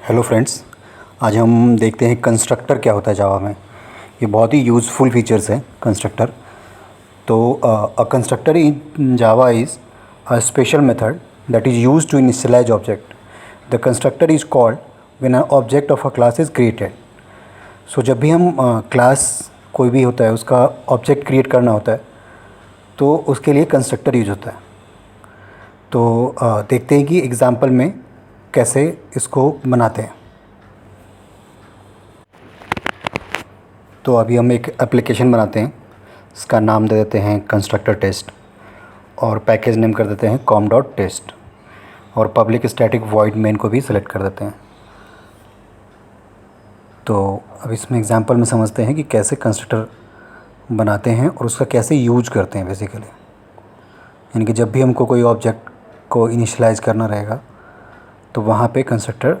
Hello friends. आज हम देखते हैं कंस्ट्रक्टर क्या होता है जावा में। ये बहुत ही यूज़फुल फीचर्स है कंस्ट्रक्टर। तो a constructor in Java is a special method that is used to initialise object. The constructor is called when a object of a class is created. So जब भी हम क्लास कोई भी होता है उसका ऑब्जेक्ट क्रिएट करना होता है तो उसके लिए कंस्ट्रक्टर यूज होता है। तो देखते हैं कि एग्ज़ाम्पल में कैसे इसको बनाते हैं। तो अभी हम एक एप्लीकेशन बनाते हैं। इसका नाम दे देते हैं कंस्ट्रक्टर टेस्ट और पैकेज नेम कर देते हैं कॉम डॉट टेस्ट और पब्लिक स्टैटिक वॉइड मेन को भी सिलेक्ट कर देते हैं। तो अब इसमें एग्जांपल में समझते हैं कि कैसे कंस्ट्रक्टर बनाते हैं और उसका कैसे यूज करते हैं बेसिकली। यानी कि जब भी हमको कोई ऑब्जेक्ट को इनिशियलाइज़ करना रहेगा तो वहाँ पे कंस्ट्रक्टर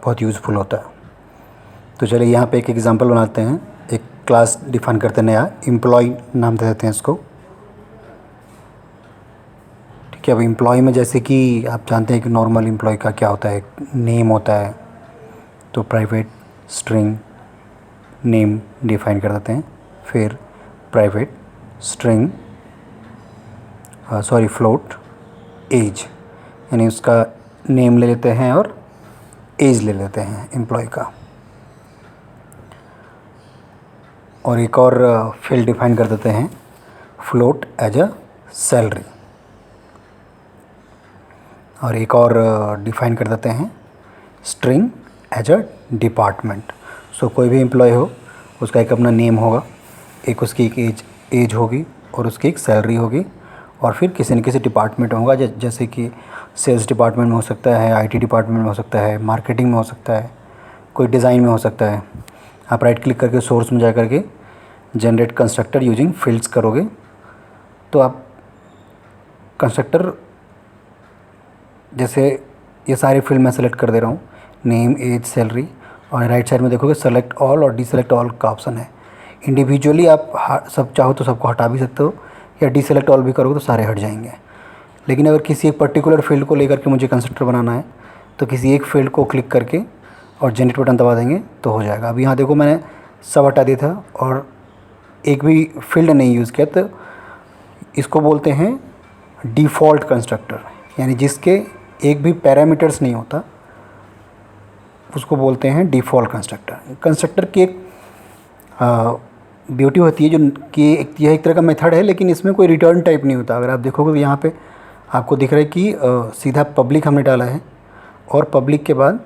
बहुत यूज़फुल होता है। तो चलिए यहाँ पे एक एग्जांपल बनाते हैं। एक क्लास डिफाइन करते हैं नया, एम्प्लॉय नाम दे देते हैं इसको। ठीक है। अब एम्प्लॉय में जैसे कि आप जानते हैं कि नॉर्मल एम्प्लॉय का क्या होता है, नेम होता है। तो प्राइवेट स्ट्रिंग नेम डिफाइन कर देते हैं, फिर प्राइवेट स्ट्रिंग फ्लोट एज, यानी उसका नेम ले लेते हैं और एज ले लेते हैं एम्प्लॉय का। और एक और फील्ड डिफाइन कर देते हैं फ्लोट एज अ सैलरी। और एक और डिफाइन कर देते हैं स्ट्रिंग एज अ डिपार्टमेंट। सो कोई भी एम्प्लॉय हो उसका एक अपना नेम होगा, एक उसकी एक एज होगी और उसकी एक सैलरी होगी। और फिर किसी न किसी डिपार्टमेंट होगा, जैसे कि सेल्स डिपार्टमेंट में हो सकता है, आईटी डिपार्टमेंट में हो सकता है, मार्केटिंग में हो सकता है, कोई डिज़ाइन में हो सकता है। आप राइट क्लिक करके सोर्स में जा करके जनरेट कंस्ट्रक्टर यूजिंग फील्ड्स करोगे तो आप कंस्ट्रक्टर जैसे ये सारे फील्ड मैं सेलेक्ट कर दे रहा हूँ, नेम एज सैलरी। और राइट साइड में देखोगे सेलेक्ट ऑल और डीसेलेक्ट ऑल का ऑप्शन है। इंडिविजुअली आप सब चाहो तो सबको हटा भी सकते हो या डीसेलेक्ट ऑल भी करोगे तो सारे हट जाएंगे। लेकिन अगर किसी एक पर्टिकुलर फील्ड को लेकर के मुझे कंस्ट्रक्टर बनाना है तो किसी एक फील्ड को क्लिक करके और जनरेट बटन दबा देंगे तो हो जाएगा। अब यहाँ देखो मैंने सब हटा दिया था और एक भी फील्ड नहीं यूज़ किया, तो इसको बोलते हैं डिफ़ॉल्ट कंस्ट्रक्टर, यानी जिसके एक भी पैरामीटर्स नहीं होता उसको बोलते हैं डिफ़ॉल्ट कंस्ट्रक्टर। कंस्ट्रक्टर की एक ब्यूटी होती है जो कि यह एक तरह का मेथड है, लेकिन इसमें कोई रिटर्न टाइप नहीं होता। अगर आप देखोगे तो यहाँ पे आपको दिख रहा है कि सीधा पब्लिक हमने डाला है और पब्लिक के बाद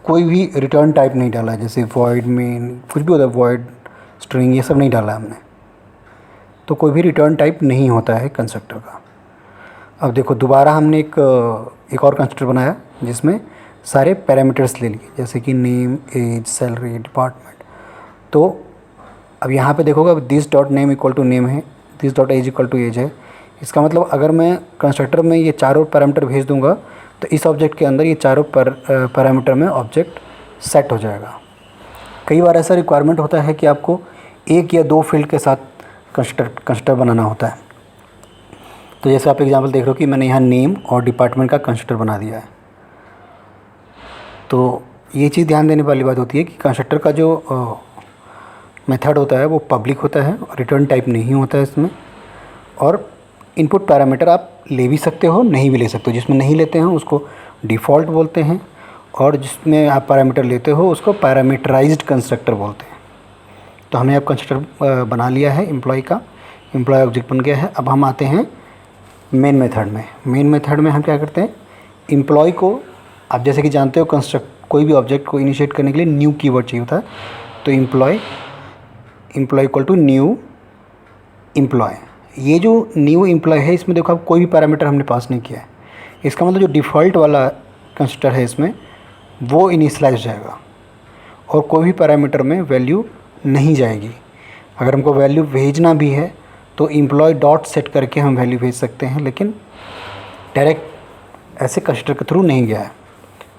कोई भी रिटर्न टाइप नहीं डाला है, जैसे वॉइड मेन कुछ भी होता है, वॉइड स्ट्रिंग ये सब नहीं डाला हमने, तो कोई भी रिटर्न टाइप नहीं होता है कंस्ट्रक्टर का। अब देखो दोबारा हमने एक और कंस्ट्रक्टर बनाया जिसमें सारे पैरामीटर्स ले लिए, जैसे कि नेम एज सैलरी डिपार्टमेंट। तो अब यहाँ पे देखोगे अब this dot name equal to name है, this dot age equal to age है। इसका मतलब अगर मैं कंस्ट्रक्टर में ये चारों पैरामीटर भेज दूंगा तो इस ऑब्जेक्ट के अंदर ये चारों पैरामीटर में ऑब्जेक्ट सेट हो जाएगा। कई बार ऐसा रिक्वायरमेंट होता है कि आपको एक या दो फील्ड के साथ कंस्ट्रक्टर बनाना होता है। तो जैसे आप एग्जांपल देख रहे हो कि मैंने यहाँ नेम और डिपार्टमेंट का कंस्ट्रक्टर बना दिया है। तो ये चीज़ ध्यान देने वाली बात होती है कि कंस्ट्रक्टर का जो मेथड होता है वो पब्लिक होता है, रिटर्न टाइप नहीं होता है इसमें। और इनपुट पैरामीटर आप ले भी सकते हो, नहीं भी ले सकते हो। जिसमें नहीं लेते हैं उसको डिफ़ॉल्ट बोलते हैं और जिसमें आप पैरामीटर लेते हो उसको पैरामीटराइज्ड कंस्ट्रक्टर बोलते हैं। तो हमने अब कंस्ट्रक्टर बना लिया है एम्प्लॉय का, एम्प्लॉय ऑब्जेक्ट बन गया है। अब हम आते हैं मेन मेथड में। मेन मेथड में हम क्या करते हैं, एम्प्लॉय को आप जैसे कि जानते हो कोई भी ऑब्जेक्ट को इनिशिएट करने के लिए न्यू कीवर्ड चाहिए होता है। तो employee equal to new employee. ये जो न्यू एम्प्लॉय है इसमें देखो अब कोई भी पैरामीटर हमने पास नहीं किया है। इसका मतलब जो डिफ़ॉल्ट वाला कंस्ट्रक्टर है इसमें वो इनिशियलाइज हो जाएगा और कोई भी पैरामीटर में वैल्यू नहीं जाएगी। अगर हमको वैल्यू भेजना भी है तो एम्प्लॉय डॉट सेट करके हम वैल्यू भेज सकते हैं, लेकिन डायरेक्ट ऐसे कंस्ट्रक्टर के थ्रू नहीं गया है।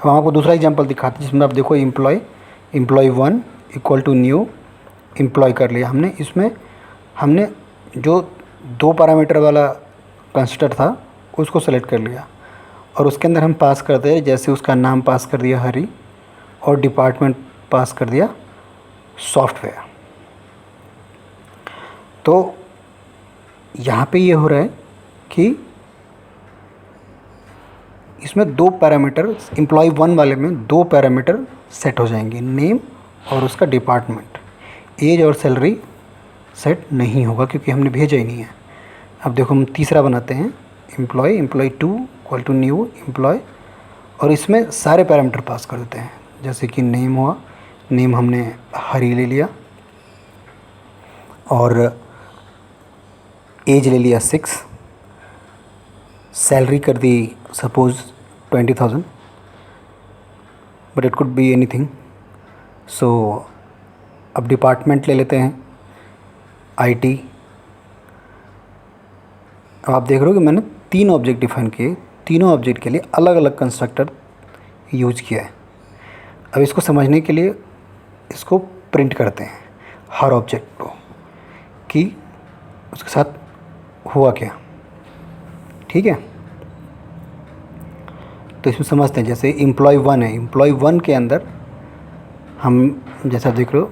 हम आपको दूसरा एग्जांपल दिखाते हैं जिसमें आप देखो employee 1 equal to new employee कर लिया हमने। इसमें हमने जो दो पैरामीटर वाला कंस्ट्रक्टर था उसको सेलेक्ट कर लिया और उसके अंदर हम पास करते हैं, जैसे उसका नाम पास कर दिया हरी और डिपार्टमेंट पास कर दिया सॉफ्टवेयर। तो यहाँ पे ये हो रहा है कि इसमें दो पैरामीटर, एम्प्लॉय 1 वाले में दो पैरामीटर सेट हो जाएंगे, नेम और उसका डिपार्टमेंट। एज और सैलरी सेट नहीं होगा क्योंकि हमने भेजा ही नहीं है। अब देखो हम तीसरा बनाते हैं, employee 2 equal to new employee, और इसमें सारे पैरामीटर पास कर देते हैं। जैसे कि नेम हुआ, नेम हमने हरी ले लिया, और एज ले लिया 6, सैलरी कर दी suppose 20,000, but it could be anything. So अब डिपार्टमेंट ले लेते हैं IT। अब आप देख रहे हो कि मैंने 3 ऑब्जेक्ट डिफाइन किए, तीनों ऑब्जेक्ट के लिए अलग अलग कंस्ट्रक्टर यूज किया है। अब इसको समझने के लिए इसको प्रिंट करते हैं हर ऑब्जेक्ट को कि उसके साथ हुआ क्या। ठीक है, तो इसमें समझते हैं। जैसे एम्प्लॉय 1 है, एम्प्लॉय 1 के अंदर हम जैसा देख रहे हो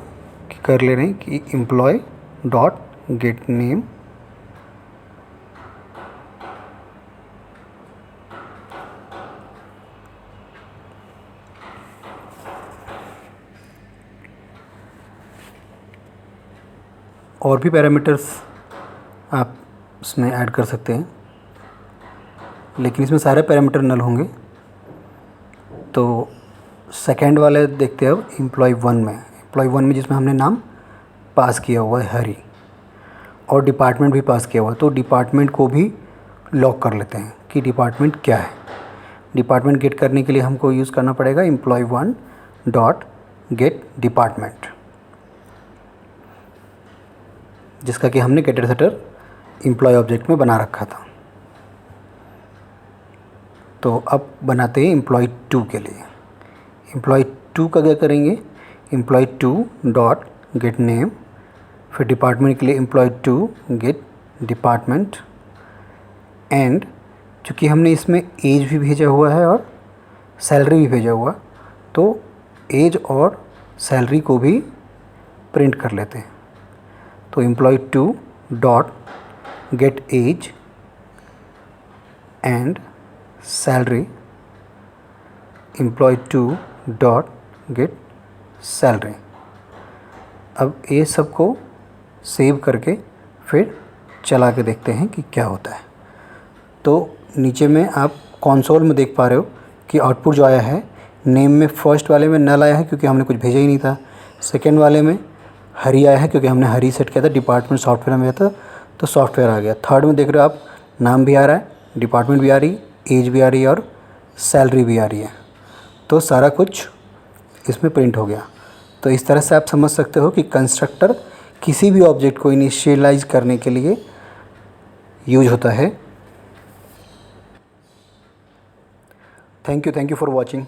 कि कर ले रहे हैं कि एम्प्लॉय डॉट गेट नेम, और भी पैरामीटर्स आप इसमें ऐड कर सकते हैं, लेकिन इसमें सारे पैरामीटर नल होंगे। तो सेकेंड वाले देखते हैं अब एम्प्लॉय 1 में। एम्प्लॉय 1 में जिसमें हमने नाम पास किया हुआ है हरी, और डिपार्टमेंट भी पास किया हुआ है, तो डिपार्टमेंट को भी लॉक कर लेते हैं कि डिपार्टमेंट क्या है। डिपार्टमेंट गेट करने के लिए हमको यूज़ करना पड़ेगा एम्प्लॉय 1 डॉट गेट डिपार्टमेंट, जिसका कि हमने गेटर सेटर एम्प्लॉय ऑब्जेक्ट में बना रखा था। तो अब बनाते हैं एम्प्लॉय 2 के लिए। एम्प्लॉय 2 का क्या करेंगे, एम्प्लॉय 2 डॉट गेट नेम, फिर डिपार्टमेंट के लिए एम्प्लॉय 2 गेट डिपार्टमेंट, एंड चूँकि हमने इसमें एज भी भेजा हुआ है और सैलरी भी भेजा हुआ, तो एज और सैलरी को भी प्रिंट कर लेते हैं। तो employee 2 dot get age and salary, employee 2 dot get salary. अब ये सब को सेव करके फिर चला के देखते हैं कि क्या होता है। तो नीचे में आप कंसोल में देख पा रहे हो कि आउटपुट जो आया है, नेम में फर्स्ट वाले में नल आया है क्योंकि हमने कुछ भेजा ही नहीं था। सेकेंड वाले में हरी आया है क्योंकि हमने हरी सेट किया था, डिपार्टमेंट सॉफ्टवेयर में था तो सॉफ्टवेयर आ गया। थर्ड में देख रहे हो आप, नाम भी आ रहा है, डिपार्टमेंट भी आ रही, एज भी आ रही है और सैलरी भी आ रही है। तो सारा कुछ इसमें प्रिंट हो गया। तो इस तरह से आप समझ सकते हो कि कंस्ट्रक्टर किसी भी ऑब्जेक्ट को इनिशियलाइज करने के लिए यूज होता है। Thank you for watching.